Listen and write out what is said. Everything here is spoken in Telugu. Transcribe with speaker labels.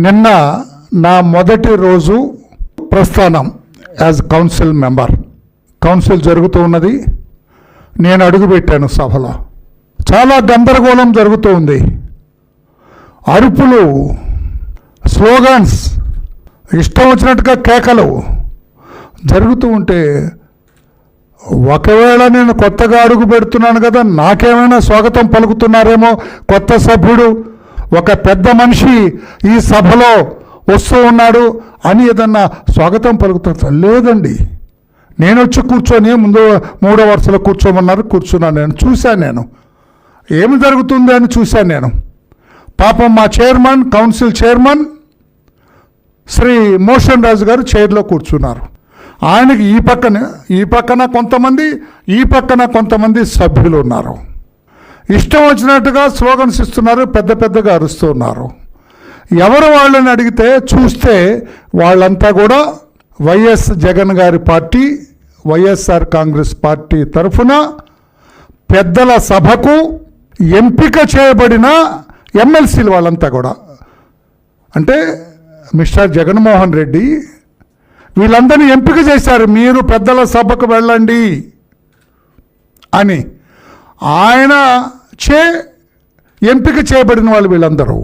Speaker 1: నిన్న నా మొదటి రోజు ప్రస్థానం యాజ్ కౌన్సిల్ మెంబర్. కౌన్సిల్ జరుగుతూ ఉన్నది. నేను అడుగుపెట్టాను సభలో. చాలా గందరగోళం జరుగుతూ ఉంది. అరుపులు, స్లోగన్స్, ఇష్టం వచ్చినట్టుగా కేకలు జరుగుతూ ఉంటే, ఒకవేళ నేను కొత్తగా అడుగు పెడుతున్నాను కదా, నాకేమైనా స్వాగతం పలుకుతున్నారేమో కొత్త సభ్యుడు, ఒక పెద్ద మనిషి ఈ సభలో వస్తూ ఉన్నాడు అని ఏదన్నా స్వాగతం పలుకుతా. లేదండి, నేను వచ్చి కూర్చొని ముందు 3వ వరుసలో కూర్చోమన్నారు, కూర్చున్నాను. నేను చూశాను, నేను ఏమి జరుగుతుంది అని చూశాను. నేను పాపం మా chairman, council chairman Shri Moshen Raju గారు చైర్లో కూర్చున్నారు. ఆయనకి ఈ పక్కన కొంతమంది, ఈ పక్కన కొంతమంది సభ్యులు ఉన్నారు. ఇష్టం వచ్చినట్టుగా స్లోగన్స్ ఇస్తున్నారు, పెద్ద పెద్దగా అరుస్తూ ఉన్నారు. ఎవరు వాళ్ళని అడిగితే చూస్తే వాళ్ళంతా కూడా వైఎస్ జగన్ గారి పార్టీ, వైఎస్ఆర్ కాంగ్రెస్ పార్టీ తరఫున పెద్దల సభకు ఎంపిక చేయబడిన ఎమ్మెల్సీలు వాళ్ళంతా కూడా. అంటే మిస్టర్ జగన్మోహన్ రెడ్డి వీళ్ళందరినీ ఎంపిక చేశారు, మీరు పెద్దల సభకు వెళ్ళండి అని. ఆయన ఎంపిక చేయబడిన వాళ్ళు వీళ్ళందరూ.